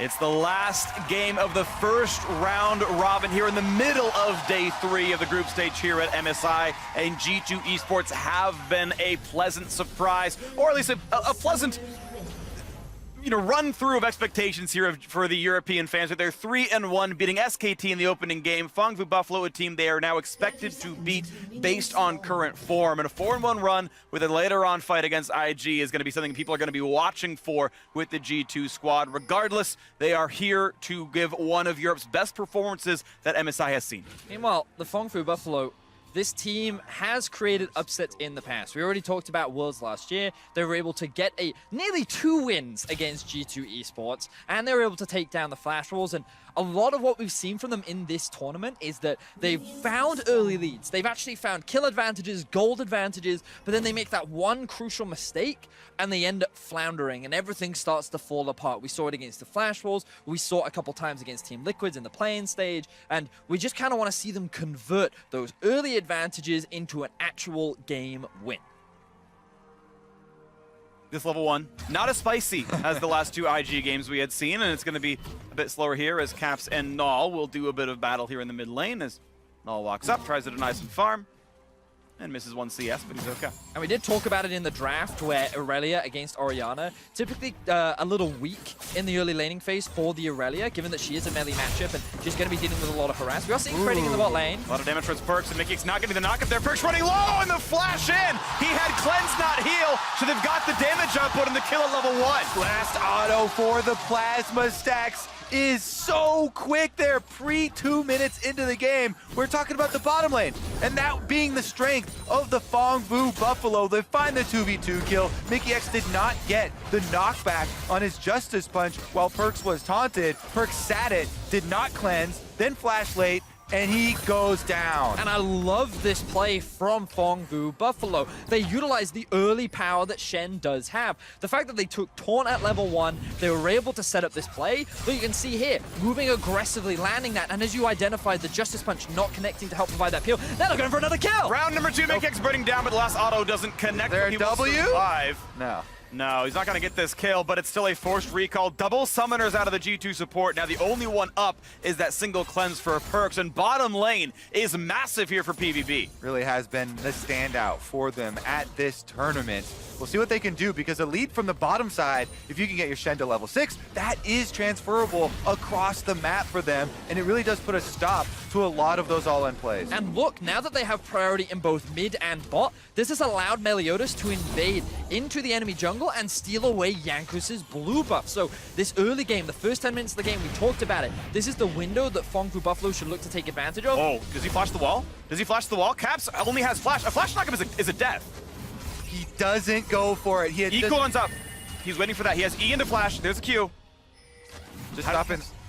It's the last game of the first round robin here in the middle of day 3 of the group stage here at MSI, and G2 Esports have been a pleasant surprise, or at least a pleasant run through of expectations here for the European fans. With their 3-1 beating SKT in the opening game, Fangvu Buffalo, a team they are now expected to beat based on current form. And a 4-1 run with a later on fight against IG is going to be something people are going to be watching for with the G2 squad. Regardless, they are here to give one of Europe's best performances that MSI has seen. Meanwhile, the Fangvu Buffalo, this team has created upsets in the past. We already talked about Worlds last year. They were able to get nearly 2 wins against G2 Esports, and they were able to take down the Flash Wolves. And a lot of what we've seen from them in this tournament is that they've found early leads. They've actually found kill advantages, gold advantages, but then they make that one crucial mistake and they end up floundering and everything starts to fall apart. We saw it against the Flash Wolves. We saw it a couple times against Team Liquids in the playing stage, and we just kind of want to see them convert those early advantages into an actual game win. This level 1, not as spicy as the last 2 IG games we had seen, and it's going to be a bit slower here as Caps and Null will do a bit of battle here in the mid lane as Null walks up, tries to deny some farm, and misses 1 CS, but he's okay. And we did talk about it in the draft where Aurelia against Orianna, typically a little weak in the early laning phase for the Aurelia, given that she is a melee matchup and she's going to be dealing with a lot of harass. We are seeing trading in the bot lane. A lot of damage towards Perkz, and Mickey's not getting the knock up there. Perkz running low, and the flash in! He had cleanse, not heal, so they've got the damage output and the kill at level 1. Last auto for the Plasma Stacks is so quick there, pre-2 minutes into the game. We're talking about the bottom lane, and that being the strength of the Fangvu Buffalo. They find the 2v2 kill. Mikyx did not get the knockback on his Justice Punch while Perkz was taunted. Perkz sat it, did not cleanse, then flash late, and he goes down. And I love this play from Fangvu Buffalo. They utilize the early power that Shen does have. The fact that they took Taunt at level 1, they were able to set up this play. But you can see here, moving aggressively, landing that, and as you identified, the Justice Punch not connecting to help provide that peel. Now they're going for another kill! Round number 2, Mikyx burning down, but the last auto doesn't connect. There a W? No. No, he's not going to get this kill, but it's still a forced recall. Double summoners out of the G2 support. Now the only one up is that single cleanse for Perkz, and bottom lane is massive here for PVB. Really has been the standout for them at this tournament. We'll see what they can do, because a lead from the bottom side, if you can get your Shen to level 6, that is transferable across the map for them, and it really does put a stop to a lot of those all-in plays. And look, now that they have priority in both mid and bot, this has allowed Meliodas to invade into the enemy jungle and steal away Yankus's blue buff. So this early game, the first 10 minutes of the game, we talked about it. This is the window that Fangvu Buffalo should look to take advantage of. Oh, does he flash the wall? Does he flash the wall? Caps only has flash. A flash knockup is a death. He doesn't go for it. E cooldown's up. He's waiting for that. He has E into flash. There's a Q.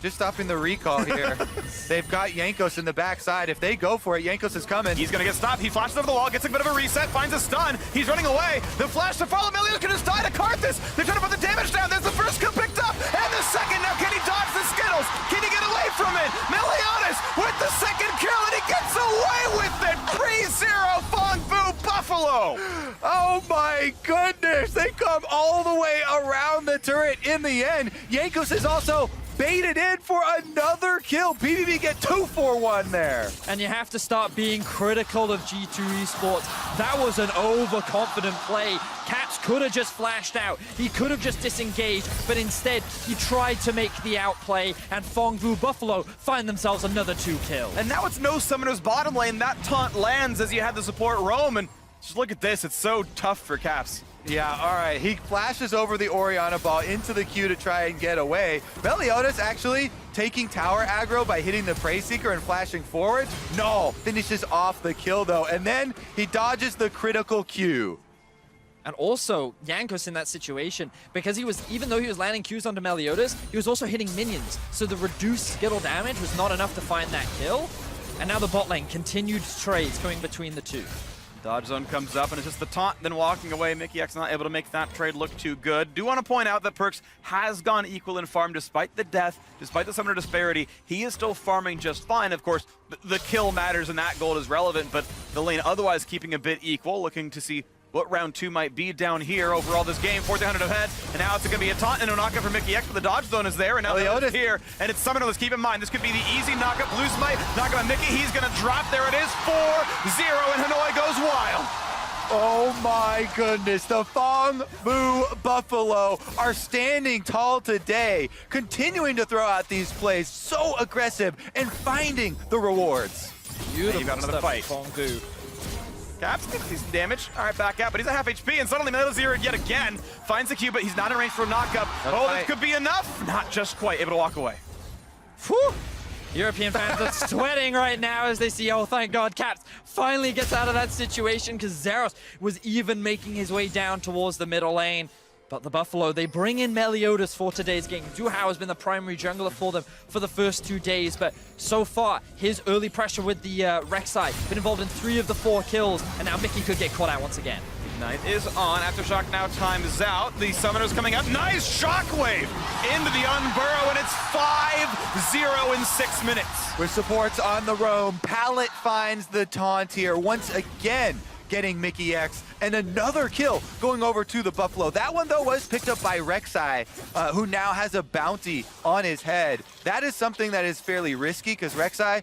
Just stopping the recall here. They've got Jankos in the backside. If they go for it, Jankos is coming. He's gonna get stopped. He flashes over the wall, gets a bit of a reset, finds a stun. He's running away. The flash to follow. Meliodas can just die to Karthus. They're trying to put the damage down. There's the first kill picked up, and the second. Now can he dodge the Skittles? Can he get away from it? Meliodas with the second kill, and he gets away with it. 3-0 Fangvu Buffalo. Oh my goodness! They come all the way around the turret in the end. Jankos is also baited in for another kill. PVB get 2-4-1 there. And you have to start being critical of G2 Esports. That was an overconfident play. Caps could have just flashed out. He could have just disengaged, but instead he tried to make the outplay, and Fangvu Buffalo find themselves another 2 kills. And now it's no summoner's bottom lane. That taunt lands as you had the support roam, and just look at this. It's so tough for Caps. Yeah, all right. He flashes over the Orianna ball into the queue to try and get away. Meliodas actually taking tower aggro by hitting the Prey Seeker and flashing forward. No, finishes off the kill though, and then he dodges the critical Q. And also, Jankos in that situation, because even though he was landing Qs onto Meliodas, he was also hitting minions. So the reduced Skittle damage was not enough to find that kill. And now the bot lane, continued trades going between the two. Dodge zone comes up, and it's just the taunt, then walking away. Mikyx not able to make that trade look too good. Do want to point out that Perkz has gone equal in farm despite the death, despite the summoner disparity. He is still farming just fine. Of course, the kill matters and that gold is relevant, but the lane otherwise keeping a bit equal, looking to see what round 2 might be down here. Overall, this game, 1400 ahead, and now it's going to be a taunt and a knockup for Mickey X, but the dodge zone is there, and now Meliodas here, and it's Summoner. Let's keep in mind, this could be the easy knockup. Blue Smite, knockup on Mickey, he's going to drop. There it is, 4-0, and Hanoi goes wild. Oh my goodness, the Fong Fu Buffalo are standing tall today, continuing to throw out these plays, so aggressive, and finding the rewards. Beautiful You got another fight. Fong Fu. Caps gets decent damage. All right, back out, but he's at half HP, and suddenly Meliodas here yet again finds the Q, but he's not in range for a knockup. This could be enough. Not just quite, able to walk away. Whew. European fans are sweating right now as they see, oh, thank God, Caps finally gets out of that situation, because Zeros was even making his way down towards the middle lane. But the Buffalo, they bring in Meliodas for today's game. Duhao has been the primary jungler for them for the first 2 days, but so far, his early pressure with the Rek'Sai, been involved in 3 of the 4 kills, and now Mickey could get caught out once again. Ignite is on. Aftershock now times out. The Summoner's coming up. Nice shockwave into the Unburrow, and it's 5-0 in 6 minutes. With supports on the roam, Pallet finds the taunt here once again, getting Mickey X, and another kill going over to the Buffalo. That one, though, was picked up by Rek'Sai, who now has a bounty on his head. That is something that is fairly risky, because Rek'Sai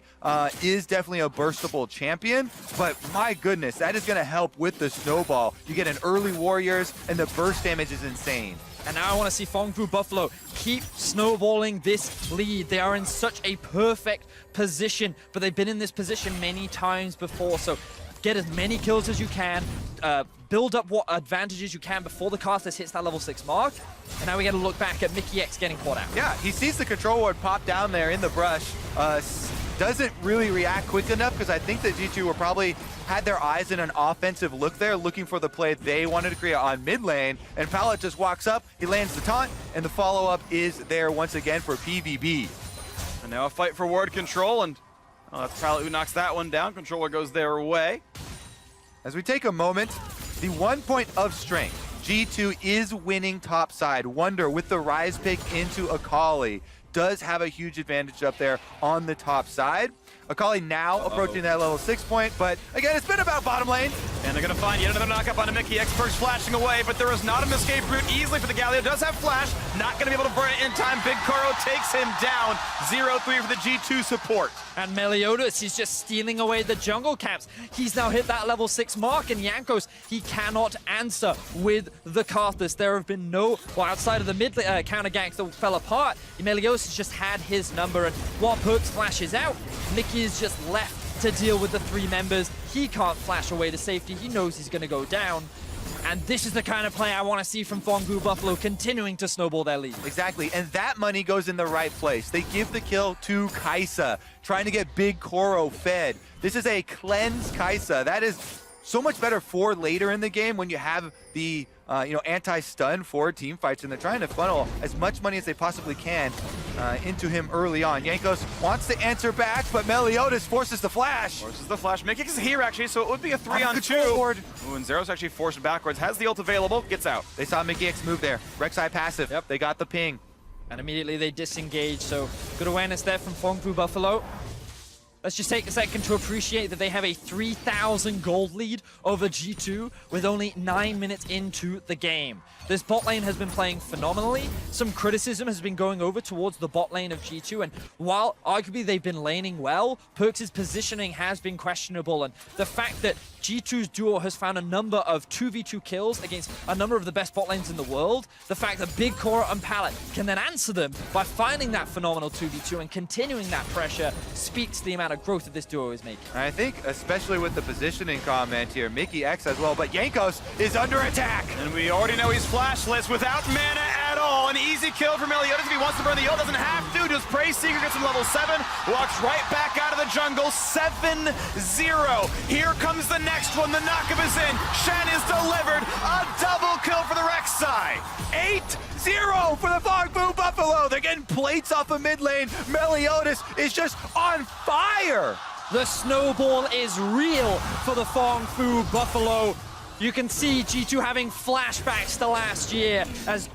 is definitely a burstable champion, but my goodness, that is going to help with the snowball. You get an early Warriors, and the burst damage is insane. And now I want to see Fong Fu Buffalo keep snowballing this lead. They are in such a perfect position, but they've been in this position many times before, so get as many kills as you can, build up what advantages you can before the Casters hits that level 6 mark. And now we get to look back at Mickey X getting caught out. Yeah, he sees the control ward pop down there in the brush. Doesn't really react quick enough, because I think that G2 were probably had their eyes in an offensive look there, looking for the play they wanted to create on mid lane. And Pallet just walks up, he lands the taunt, and the follow-up is there once again for PVB. And now a fight for ward control, and that's Pallet who knocks that one down. Controller goes their way. As we take a moment, the 1 point of strength. G2 is winning top side. Wonder with the rise pick into Akali does have a huge advantage up there on the top side. Akali now approaching that level 6 point, but again, it's been about bottom lane. And they're going to find yet another knockup on a Mickey X. Perks flashing away, but there is not an escape route easily for the Galio. Does have flash, not going to be able to burn it in time. Big Koro takes him down. 0-3 for the G2 support. And Meliodas, he's just stealing away the jungle camps. He's now hit that level 6 mark, and Jankos, he cannot answer with the Karthus. There have been no, well, outside of the mid counter ganks that fell apart, Meliodas has just had his number, and while Perks flashes out, Mickey is just left to deal with the 3 members. He can't flash away to safety. He knows he's going to go down. And this is the kind of play I want to see from Fong Fu Buffalo, continuing to snowball their lead. Exactly, and that money goes in the right place. They give the kill to Kai'Sa, trying to get Big Koro fed. This is a cleansed Kai'Sa. That is so much better for later in the game when you have the anti-stun for team fights, and they're trying to funnel as much money as they possibly can into him early on. Jankos wants to answer back, but Meliodas forces the flash. Forces the flash. Mickey X is here, actually, so it would be a 3-on-2. Ooh, and Zero's actually forced backwards. Has the ult available, gets out. They saw Mickey X move there. Rek'Sai passive. Yep. They got the ping. And immediately they disengage, so good awareness there from Fong Fu Buffalo. Let's just take a second to appreciate that they have a 3,000 gold lead over G2 with only 9 minutes into the game. This bot lane has been playing phenomenally. Some criticism has been going over towards the bot lane of G2, and while arguably they've been laning well, Perks' positioning has been questionable, and the fact that G2's duo has found a number of 2v2 kills against a number of the best bot lanes in the world, the fact that Big Koro and Pallet can then answer them by finding that phenomenal 2v2 and continuing that pressure speaks to the amount of growth that this duo is making. I think, especially with the positioning comment here, Mickey X as well, but Jankos is under attack. And we already know he's flashless without mana at all. An easy kill for Meliodas if he wants to burn the ult. Doesn't have to. Just Prey Seeker gets him level 7. Walks right back out of the jungle. 7-0. Here comes the next one. The knockup is in. Shen is delivered. A double kill for the Rek'Sai. 8-0 for the Fong Fu Buffalo. They're getting plates off of mid lane. Meliodas is just on fire. The snowball is real for the Fong Fu Buffalo. You can see G2 having flashbacks to last year as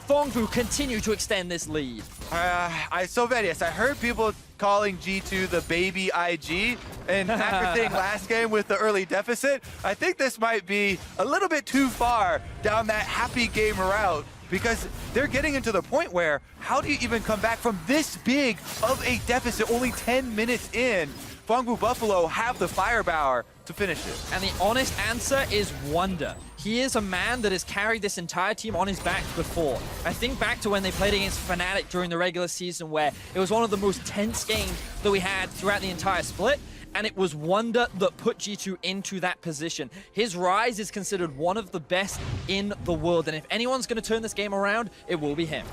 Fongfu continue to extend this lead. Sylvanius, I heard people calling G2 the baby IG, and after seeing last game with the early deficit, I think this might be a little bit too far down that happy game route, because they're getting into the point where how do you even come back from this big of a deficit only 10 minutes in? Fongfu Buffalo have the firepower to finish it. And the honest answer is Wonder. He is a man that has carried this entire team on his back before. I think back to when they played against Fnatic during the regular season, where it was one of the most tense games that we had throughout the entire split, and it was Wonder that put G2 into that position. His rise is considered one of the best in the world, and if anyone's going to turn this game around, it will be him.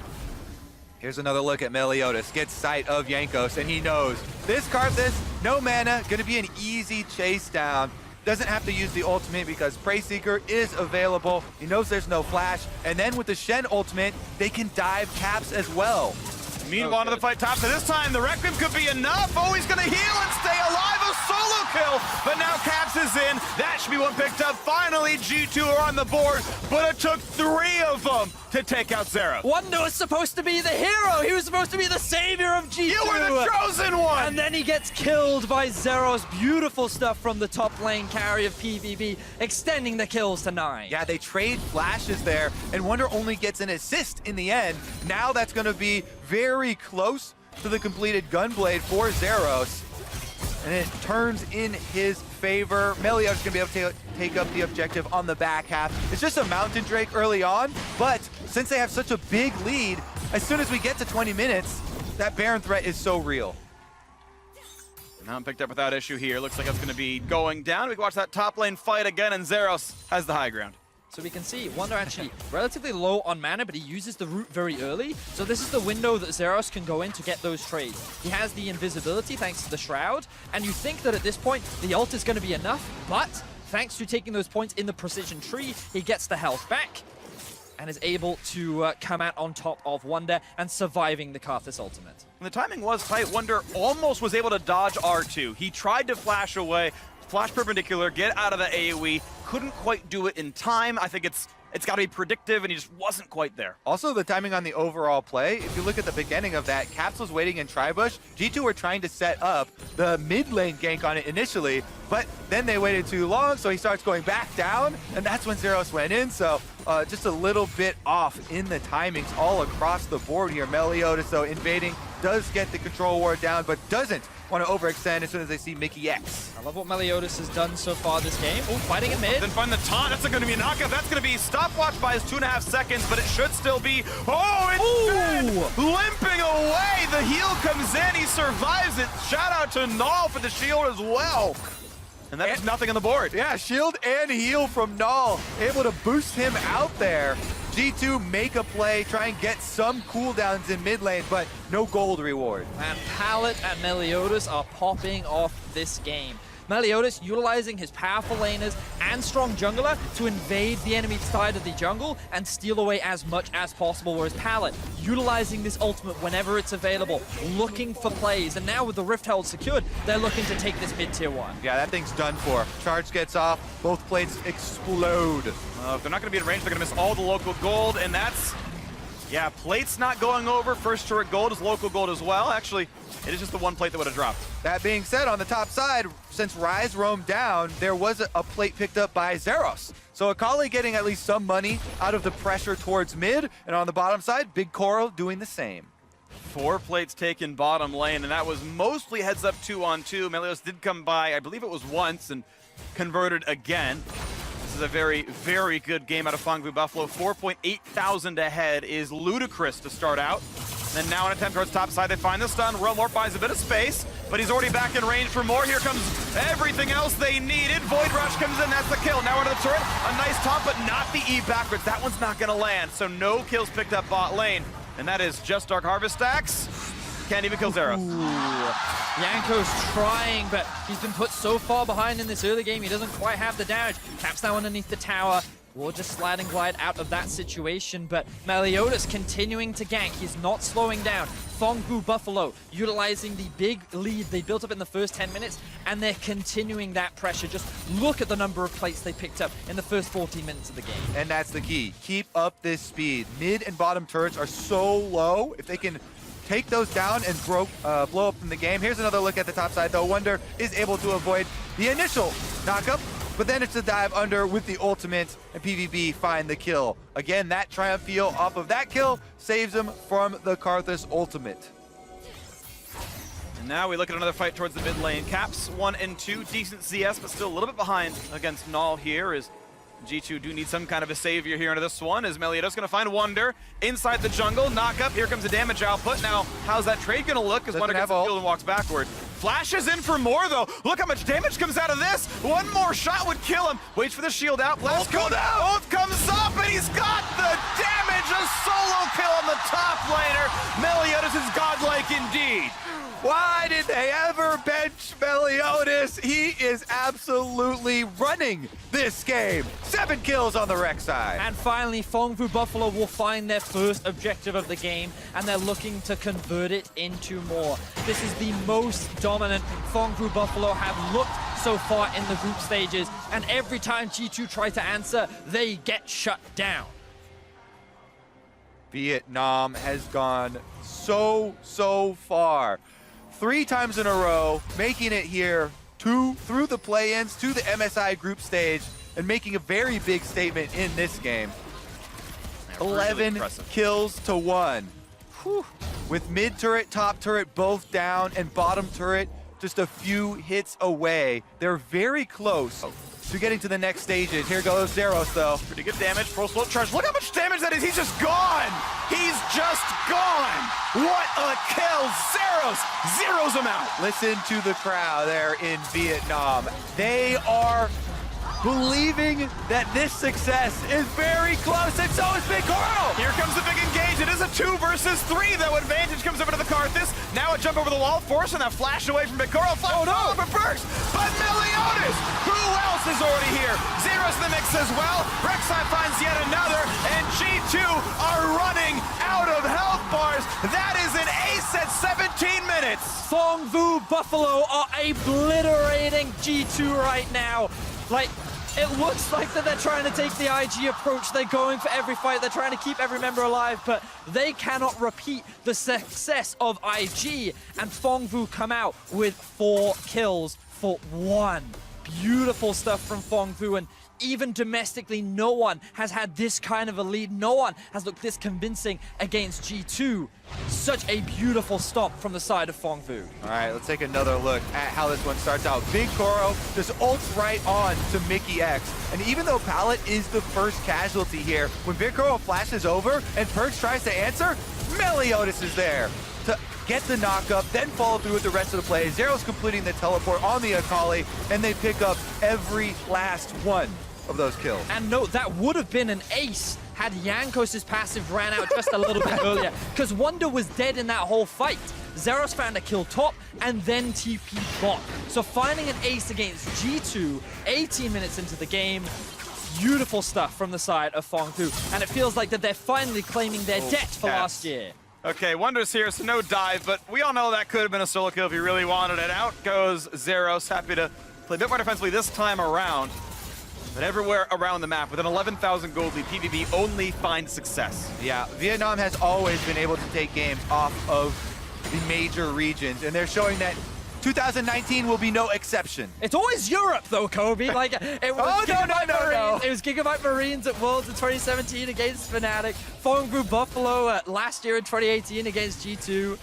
Here's another look at Meliodas, gets sight of Jankos, and he knows this Karthus, no mana, gonna be an easy chase down. Doesn't have to use the ultimate because Prey Seeker is available. He knows there's no flash, and then with the Shen ultimate, they can dive caps as well. Meanwhile, to the fight top, so this time the Requiem could be enough. Oh, he's gonna heal and stay alive, a solo kill, but now Caps is in. That should be one picked up. Finally, G2 are on the board, but it took 3 of them to take out Zero. Wonder was supposed to be the hero. He was supposed to be the savior of G2. You were the chosen one! And then he gets killed by Zeros. Beautiful stuff from the top lane carry of PVB, extending the kills to 9. Yeah, they trade flashes there, and Wonder only gets an assist in the end. Now that's gonna be very close to the completed Gunblade for Zeros, and it turns in his favor. Meliodas gonna be able to take up the objective on the back half. It's just a Mountain Drake early on, but since they have such a big lead, as soon as we get to 20 minutes, that Baron threat is so real. Mountain picked up without issue here. Looks like it's gonna be going down. We can watch that top lane fight again, and Zeros has the high ground. So we can see Wonder actually relatively low on mana, but he uses the root very early. So this is the window that Zeros can go in to get those trades. He has the invisibility thanks to the Shroud, and you think that at this point the ult is going to be enough, but thanks to taking those points in the precision tree, he gets the health back and is able to come out on top of Wonder and surviving the Karthus ultimate. And the timing was tight. Wonder almost was able to dodge R2. He tried to flash away, flash perpendicular, get out of the AoE, couldn't quite do it in time. I think it's got to be predictive, and he just wasn't quite there. Also, the timing on the overall play, if you look at the beginning of that, Caps was waiting in Tribush. G2 were trying to set up the mid lane gank on it initially, but then they waited too long, so he starts going back down, and that's when Zeros went in. So just a little bit off in the timings all across the board here. Meliodas, though, invading, does get the control ward down, but doesn't want to overextend as soon as they see Mickey X. I love what Meliodas has done so far this game. Oh, fighting in mid. Then find the taunt. That's going to be a knockout. That's going to be stopwatch by his 2.5 seconds, but it should still be. Oh, it's limping away. The heal comes in. He survives it. Shout out to Null for the shield as well. And that's nothing on the board. Yeah, shield and heal from Null, able to boost him out there. G2 make a play, try and get some cooldowns in mid lane, but no gold reward. And Pallet and Meliodas are popping off this game. Meliodas utilizing his powerful laners and strong jungler to invade the enemy side of the jungle and steal away as much as possible, whereas Pallet utilizing this ultimate whenever it's available, looking for plays, and now with the Rift Herald secured, they're looking to take this mid-tier 1. Yeah, that thing's done for. Charge gets off, both plates explode. If they're not going to be in range, they're going to miss all the local gold, and that's... Yeah, plate's not going over. First turret gold is local gold as well. Actually, it is just the one plate that would have dropped. That being said, on the top side, since Ryze roamed down, there was a plate picked up by Zeros. So Akali getting at least some money out of the pressure towards mid, and on the bottom side, Big Coral doing the same. 4 plates taken bottom lane, and that was mostly heads up 2-on-2. Meliodas did come by, I believe it was once, and converted again. This is a very, very good game out of Fongfu Buffalo. 4,800 ahead is ludicrous to start out. Then now an attempt towards top side, they find the stun. Realmort buys a bit of space, but he's already back in range for more. Here comes everything else they needed. Void Rush comes in, that's the kill. Now into the turret, a nice top, but not the E backwards. That one's not gonna land, so no kills picked up bot lane. And that is just Dark Harvest stacks. Can't even kill Zeros. Yanko's trying, but he's been put so far behind in this early game, he doesn't quite have the damage. Caps now underneath the tower. We'll just slide and glide out of that situation, but Meliodas continuing to gank. He's not slowing down. Fongbu Buffalo utilizing the big lead they built up in the first 10 minutes, and they're continuing that pressure. Just look at the number of plates they picked up in the first 14 minutes of the game. And that's the key. Keep up this speed. Mid and bottom turrets are so low. If they can take those down and blow up in the game. Here's another look at the top side, though. Wonder is able to avoid the initial knockup, but then it's a dive under with the ultimate, and PVB find the kill. Again, that Triumph Feel off of that kill saves him from the Karthus ultimate. And now we look at another fight towards the mid lane. Caps 1 and 2, decent CS, but still a little bit behind against Null here, as G2 do need some kind of a savior here into this one, as Meliodas going to find Wonder inside the jungle. Knock up, here comes the damage output. Now, how's that trade going to look as Wonder gets the field and walks backward? Flashes in for more, though. Look how much damage comes out of this. One more shot would kill him. Waits for the shield out. Blast go down. Ult comes up, and he's got the damage. A solo kill on the top laner. Meliodas is godlike indeed. Why did they ever bench Meliodas? He is absolutely running this game. 7 kills on the rec side. And finally, Fongbu Buffalo will find their first objective of the game, and they're looking to convert it into more. This is the most dominant Fongbu Buffalo have looked so far in the group stages, and every time G2 try to answer, they get shut down. Vietnam has gone so far. 3 times in a row, making it here through the play-ins to the MSI group stage, and making a very big statement in this game. Yeah, 11 really kills to 1. Whew. With mid turret, top turret both down, and bottom turret just a few hits away. They're very close to getting to the next stages. Here goes Zeros, though. Pretty good damage. Full slow charge. Look how much damage that is. He's just gone. He's just gone. What a kill. Zeros him out. Listen to the crowd there in Vietnam. They are believing that this success is very close, and so is Big Coral. Here comes the big engage. It is a 2 versus 3, though. Advantage comes over to the Karthus. Now a jump over the wall, forcing that flash away from Big Coral. Flash over Burks, but Meliodas, who else is already here? Zeros in the mix as well. Rek'Sai finds yet another, and G2 are running out of health bars. That is an ace at 17 minutes. Fongbu Buffalo are obliterating G2 right now. Like, it looks like that they're trying to take the IG approach. They're going for every fight. They're trying to keep every member alive, but they cannot repeat the success of IG. And Fongbu come out with 4 kills for 1. Beautiful stuff from Fongbu, and even domestically, no one has had this kind of a lead. No one has looked this convincing against G2. Such a beautiful stop from the side of Fongbu. All right, let's take another look at how this one starts out. Big Koro just ults right on to Mickey X. And even though Pallet is the first casualty here, when Big Koro flashes over and Perks tries to answer, Meliodas is there to get the knockup, then follow through with the rest of the play. Zero's completing the teleport on the Akali, and they pick up every last one of those kills. And no, that would have been an ace had Yankos' passive ran out just a little bit earlier, because Wonder was dead in that whole fight. Zeros found a kill top and then TP bot. So finding an ace against G2, 18 minutes into the game, beautiful stuff from the side of Fongbu. And it feels like that they're finally claiming their debt for last year. Okay, Wonder's here, so no dive, but we all know that could have been a solo kill if he really wanted it. Out goes Zeros, happy to play a bit more defensively this time around. But everywhere around the map, with an 11,000 gold lead, PVB only finds success. Yeah, Vietnam has always been able to take games off of the major regions, and they're showing that 2019 will be no exception. It's always Europe, though, Kobe. Like, it was no. It was Gigabyte Marines at Worlds in 2017 against Fnatic. Fongbu Buffalo last year in 2018 against G2.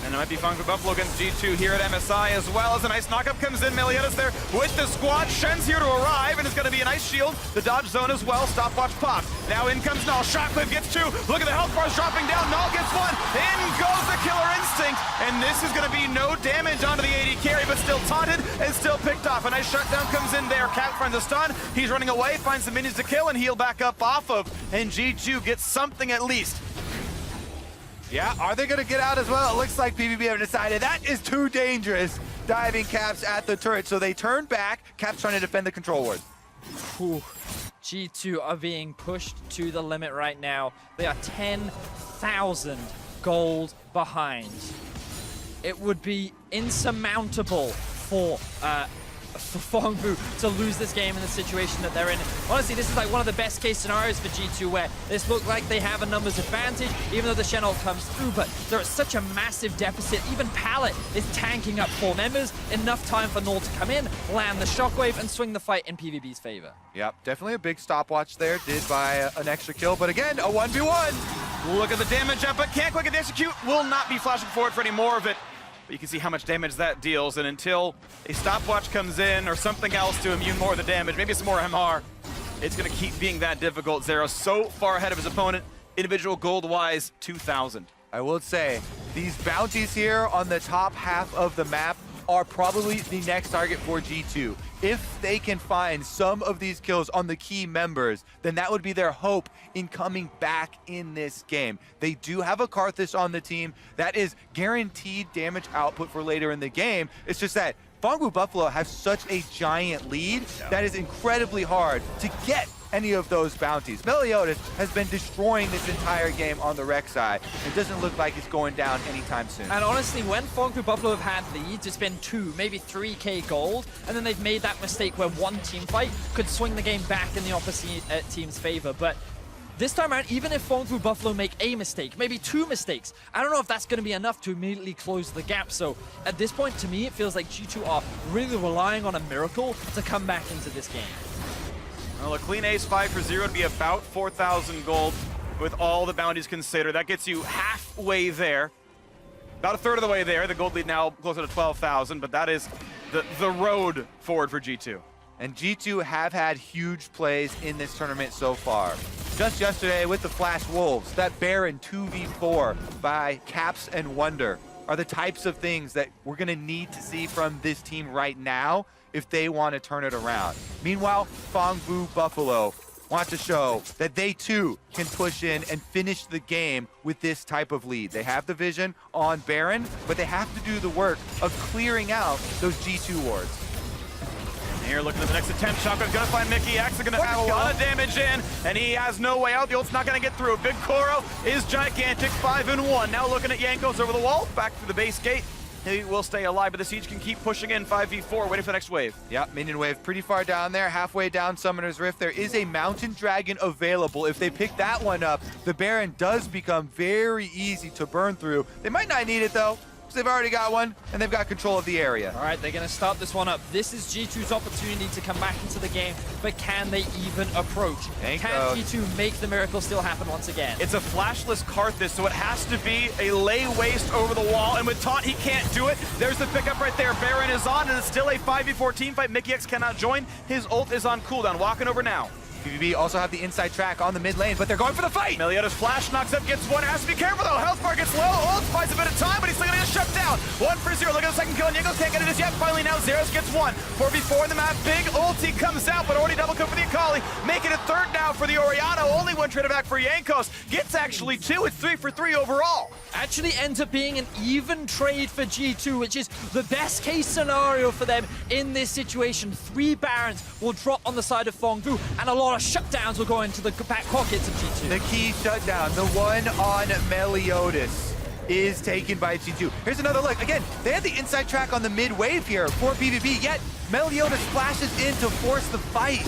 And it might be Fongbu Buffalo against G2 here at MSI, as well as a nice knockup comes in. Meliodas there with the squad. Shen's here to arrive, and it's going to be a nice shield. The dodge zone as well. Stopwatch pops. Now in comes Null. Shotcliffe gets 2. Look at the health bars dropping down. Null gets 1. In goes the Killer Instinct. And this is going to be no damage onto the AD carry, but still taunted and still picked off. A nice shutdown comes in there. Cat finds a stun. He's running away, finds some minions to kill and heal back up off of. And G2 gets something at least. Yeah, are they going to get out as well? It looks like PVB have decided that is too dangerous. Diving Caps at the turret, so they turn back. Caps trying to defend the control ward. Whew. G2 are being pushed to the limit right now. They are 10,000 gold behind. It would be insurmountable for Fongbu to lose this game in the situation that they're in. Honestly, this is like one of the best case scenarios for G2 where this looks like they have a numbers advantage, even though the Shenol comes through, but they're at such a massive deficit. Even Pallet is tanking up 4 members. Enough time for Null to come in, land the shockwave, and swing the fight in PVB's favor. Yep, definitely a big stopwatch there, did by an extra kill, but again, a 1v1. Look at the damage up, but can't quite get the execute. Will not be flashing forward for any more of it. But you can see how much damage that deals, and until a stopwatch comes in or something else to immune more of the damage, maybe some more MR, it's going to keep being that difficult. Zero so far ahead of his opponent, individual gold-wise, 2,000. I will say, these bounties here on the top half of the map are probably the next target for G2. If they can find some of these kills on the key members, then that would be their hope in coming back in this game. They do have a Karthus on the team. That is guaranteed damage output for later in the game. It's just that Fongbu Buffalo have such a giant lead that is incredibly hard to get any of those bounties. Meliodas has been destroying this entire game on the rec side. It doesn't look like it's going down anytime soon. And honestly, when Fongbu Buffalo have had leads, it's been 2, maybe 3k gold, and then they've made that mistake where one team fight could swing the game back in the opposite team's favor. But this time around, even if Fongbu Buffalo make a mistake, maybe 2 mistakes, I don't know if that's going to be enough to immediately close the gap. So at this point, to me, it feels like G2 are really relying on a miracle to come back into this game. Well, a clean ace 5 for 0 would be about 4,000 gold with all the bounties considered. That gets you halfway there. About a third of the way there. The gold lead now closer to 12,000, but that is the road forward for G2. And G2 have had huge plays in this tournament so far. Just yesterday with the Flash Wolves, that Baron 2v4 by Caps and Wonder are the types of things that we're gonna need to see from this team right now if they want to turn it around. Meanwhile, Fongbu Buffalo want to show that they too can push in and finish the game with this type of lead. They have the vision on Baron, but they have to do the work of clearing out those G2 wards. Here looking at the next attempt, Shotgun's gonna find Mickey. Axe are gonna have a lot of damage in, and he has no way out. The ult's not gonna get through. Big Koro is gigantic, 5-1. Now looking at Jankos over the wall, back through the base gate. He will stay alive, but the siege can keep pushing in 5v4, waiting for the next wave. Yep, minion wave pretty far down there, halfway down Summoner's Rift. There is a Mountain Dragon available. If they pick that one up, the Baron does become very easy to burn through. They might not need it though, because they've already got one, and they've got control of the area. All right, they're going to start this one up. This is G2's opportunity to come back into the game, but can they even approach? Can G2 make the miracle still happen once again? It's a flashless Karthus, so it has to be a lay waste over the wall, and with Taunt, he can't do it. There's the pickup right there. Baron is on, and it's still a 5v4 team fight. Mickey X cannot join. His ult is on cooldown. Walking over now. PVB also have the inside track on the mid lane, but they're going for the fight! Meliodas flash knocks up, gets one, has to be careful though. Health bar gets low, ult buys a bit of time, but he's still gonna get shut down. 1 for 0, look at the second kill, and Jankos can't get it as yet. Finally now, Zeros gets one. 4v4 in the map, big ulti comes out, but already double kill for the Akali. Making it third now for the Orianna, only one trade back for Jankos. Gets actually 2, it's 3 for 3 overall. Actually ends up being an even trade for G2, which is the best case scenario for them in this situation. 3 Barons will drop on the side of Fongbu, and a lot of shutdowns will go into the back pockets of G2. The key shutdown, the one on Meliodas, is taken by G2. Here's another look. Again, they had the inside track on the mid wave here for PVB, yet Meliodas flashes in to force the fight.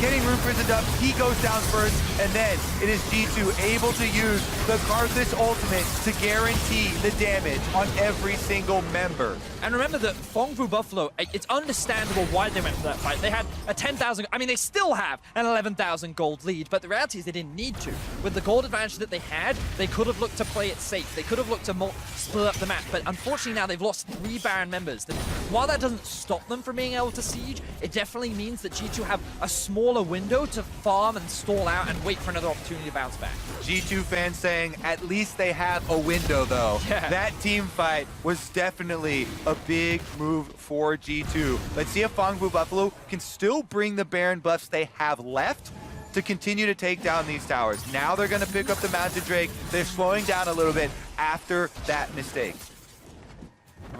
Getting room prisoned up, he goes down first, and then it is G2 able to use the Karthus ultimate to guarantee the damage on every single member. And remember that Fongbu Buffalo, it's understandable why they went for that fight. They had a 10,000, I mean, they still have an 11,000 gold lead, but the reality is they didn't need to. With the gold advantage that they had, they could have looked to play it safe. They could have looked to split up the map, but unfortunately now they've lost 3 Baron members. While that doesn't stop them from being able to siege, it definitely means that G2 have a smaller window to farm and stall out and wait for another opportunity to bounce back. G2 fans saying at least they have a window though. Yeah. That team fight was definitely a big move for G2. Let's see if Fongbu Buffalo can still bring the Baron buffs they have left to continue to take down these towers. Now they're going to pick up the Mountain Drake. They're slowing down a little bit after that mistake.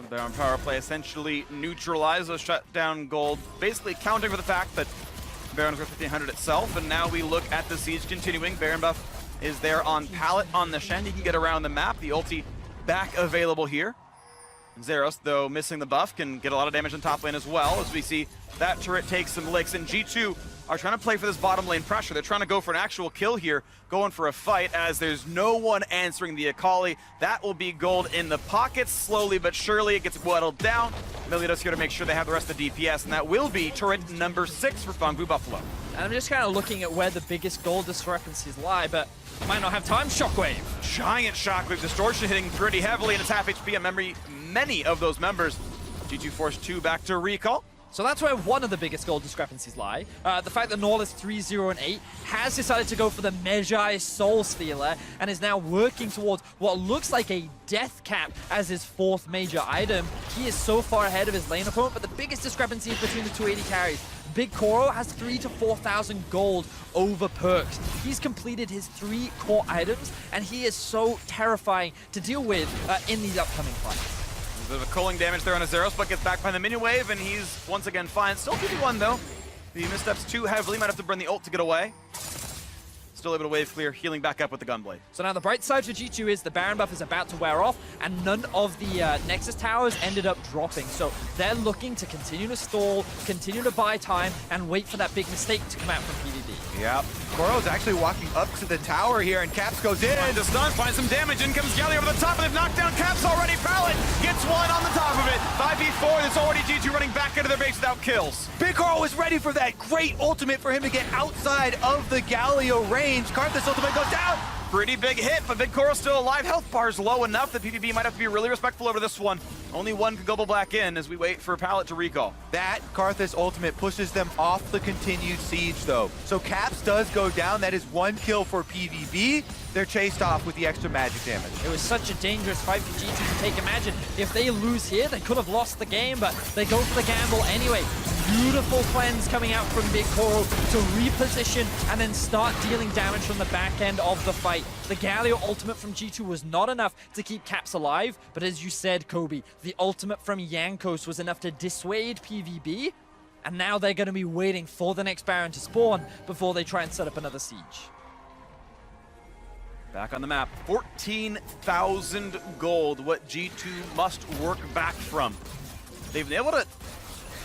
Their on power play essentially neutralized those shutdown gold, basically counting for the fact that Baron goes 1500 itself, and now we look at the siege continuing. Baron buff is there on pallet on the Shen. He can get around the map. The ulti back available here. Zeros, though missing the buff, can get a lot of damage on top lane as well, as we see that turret take some licks, and G2 are trying to play for this bottom lane pressure. They're trying to go for an actual kill here, going for a fight, as there's no one answering the Akali. That will be gold in the pockets. Slowly but surely it gets whittled down. Meliodas here to make sure they have the rest of the DPS, and that will be turret number 6 for Fangbu Buffalo. And I'm just kind of looking at where the biggest goal discrepancies lie, but might not have time. Shockwave. Giant Shockwave Distortion hitting pretty heavily, and it's half HP on many of those members. G2 forced 2 back to recall. So that's where one of the biggest goal discrepancies lie. The fact that Norlis 3-0 and 8 has decided to go for the Magi Soul Stealer and is now working towards what looks like a death cap as his 4th major item. He is so far ahead of his lane opponent, but the biggest discrepancy is between the 280 carries. Big Koro has 3,000 to 4,000 gold over perks. He's completed his 3 core items, and he is so terrifying to deal with in these upcoming fights. A bit of a culling damage there on Azeros, but gets back by the minion wave, and he's once again fine. Still 2v1 though. The missteps too heavily, might have to burn the ult to get away. Still able to wave clear, healing back up with the Gunblade. So now the bright side for G2 is the Baron buff is about to wear off, and none of the Nexus towers ended up dropping. So they're looking to continue to stall, continue to buy time, and wait for that big mistake to come out from PVB. Yep. Koro's actually walking up to the tower here, and Caps goes in. Finds a stun, finds some damage, in comes Galley over the top, and they've knocked down Caps already. Pallet gets one on the top of it. 5v4, it's already G2 running back into their base without kills. Big Koro is ready for that great ultimate for him to get outside of the Galio range. Karthus ultimate goes down. Pretty big hit, but Big Koro's still alive. Health bar's low enough that PVB might have to be really respectful over this one. Only one can go back in as we wait for Pallet to recall. That Karthus ultimate pushes them off the continued siege though. So Caps does go down. That is 1 kill for PVB. They're chased off with the extra magic damage. It was such a dangerous fight for G2 to take. Imagine if they lose here, they could have lost the game, but they go for the gamble anyway. Beautiful cleanse coming out from Big Koro to reposition and then start dealing damage from the back end of the fight. The Galio ultimate from G2 was not enough to keep Caps alive, but as you said, Kobe, the ultimate from Yankos was enough to dissuade PVB, and now they're going to be waiting for the next Baron to spawn before they try and set up another siege. Back on the map, 14,000 gold, what G2 must work back from. They've been able to,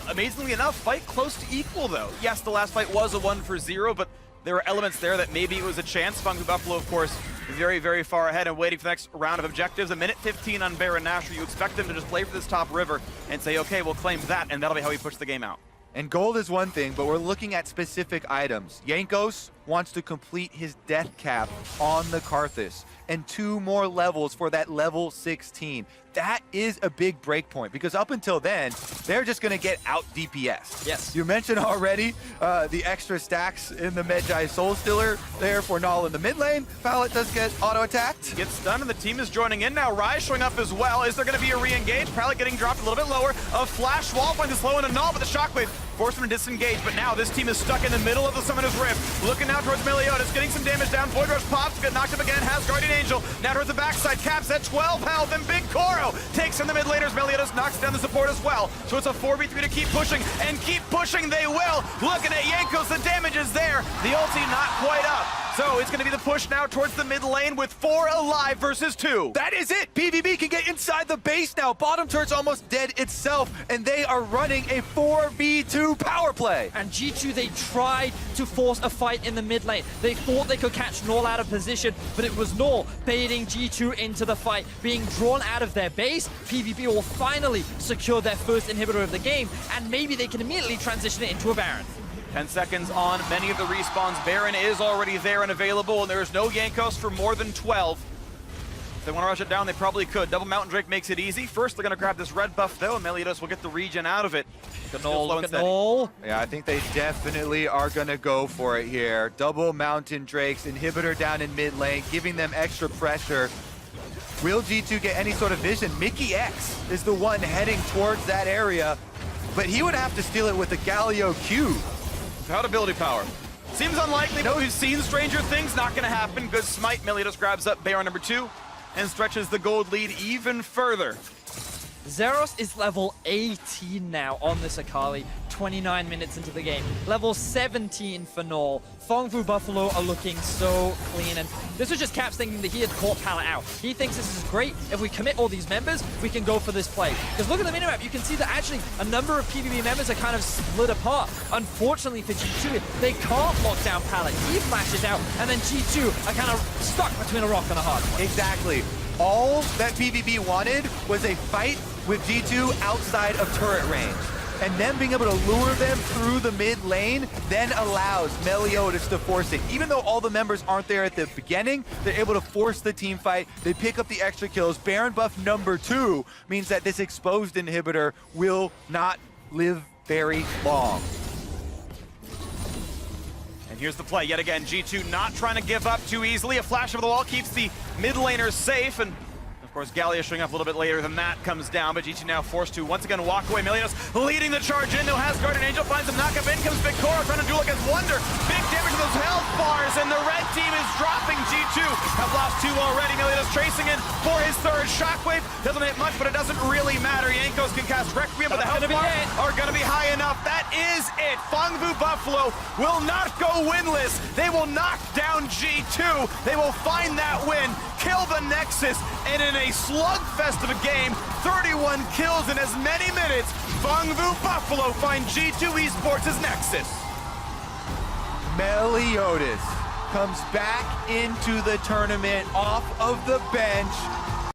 amazingly enough, fight close to equal though. Yes, the last fight was a 1-for-0, but there were elements there that maybe it was a chance. Fangbu Buffalo, of course, very, very far ahead and waiting for the next round of objectives. A minute 15 on Baron Nashor. You expect them to just play for this top river and say, okay, we'll claim that, and that'll be how we push the game out. And gold is one thing, but we're looking at specific items. Yankos wants to complete his death cap on the Karthus, and 2 more levels for that level 16. That is a big break point, because up until then, they're just going to get out DPS. Yes. You mentioned already the extra stacks in the Magi Soul Stealer there for Null in the mid lane. Pallet does get auto-attacked. Gets stunned, and the team is joining in now. Rise showing up as well. Is there going to be a re-engage? Pallet getting dropped a little bit lower. A flash wall finds a slow and a Null, but the Shockwave forced him to disengage. But now this team is stuck in the middle of the Summoner's Rift. Looking now towards Meliodas, getting some damage down. Void Rush pops, got knocked up again, has Guardian Angel. Now towards the backside, Caps at 12 health, and Big Koro takes in the mid laners. Meliodas knocks down the support as well. So it's a 4v3 to keep pushing, and keep pushing they will. Looking at Yankos, the damage is there. The ulti not quite up. So it's going to be the push now towards the mid lane with 4 alive versus 2. That is it. PVB can get inside the base now. Bottom turret's almost dead itself, and they are running a 4v2 power play. And G2, they tried to force a fight in the mid lane. They thought they could catch Null out of position, but it was Null baiting G2 into the fight, being drawn out of their base. PVB will finally secure their first inhibitor of the game, and maybe they can immediately transition it into a Baron. 10 seconds on many of the respawns. Baron is already there and available, and there is no Yankos for more than 12. If they want to rush it down, they probably could. Double Mountain Drake makes it easy. First, they're going to grab this red buff, though, and Meliodas will get the regen out of it. Look at Null. Yeah, I think they definitely are going to go for it here. Double Mountain Drakes, inhibitor down in mid lane, giving them extra pressure. Will G2 get any sort of vision? Mickey X is the one heading towards that area, but he would have to steal it with the Galio Q. Without ability power. Seems unlikely, but we've seen Stranger Things. Not going to happen. Good smite. Meliodas grabs up Baron number 2 and stretches the gold lead even further. Zeros is level 18 now on this Akali. 29 minutes into the game. Level 17 for Null. Fongfu Buffalo are looking so clean, and this was just Caps thinking that he had caught Pallet out. He thinks this is great. If we commit all these members, we can go for this play. Because look at the minimap, you can see that actually a number of PVB members are kind of split apart. Unfortunately for G2, they can't lock down Pallet. He flashes out, and then G2 are kind of stuck between a rock and a hard place. Exactly. All that PVB wanted was a fight with G2 outside of turret range. And them being able to lure them through the mid lane then allows Meliodas to force it. Even though all the members aren't there at the beginning, they're able to force the team fight. They pick up the extra kills. Baron buff number 2 means that this exposed inhibitor will not live very long. And here's the play yet again. G2 not trying to give up too easily. A flash over the wall keeps the mid laners safe, and of course, Gallia showing up a little bit later than that comes down, but G2 now forced to once again walk away. Meliodas leading the charge in. No Hasgard and Angel finds him. Knock up in comes Victoria trying to duel against Wonder. Big damage to those health bars, and the red team is dropping. G2 have lost 2 already. Meliodas tracing in for his 3rd. Shockwave doesn't hit much, but it doesn't really matter. Yankos can cast Requiem, but the health bars are going to be high enough. That is it. Fongfu Buffalo will not go winless. They will knock down G2. They will find that win, kill the Nexus, and in a slugfest of a game, 31 kills in as many minutes, Fongfu Buffalo find G2 Esports' Nexus. Meliodas comes back into the tournament off of the bench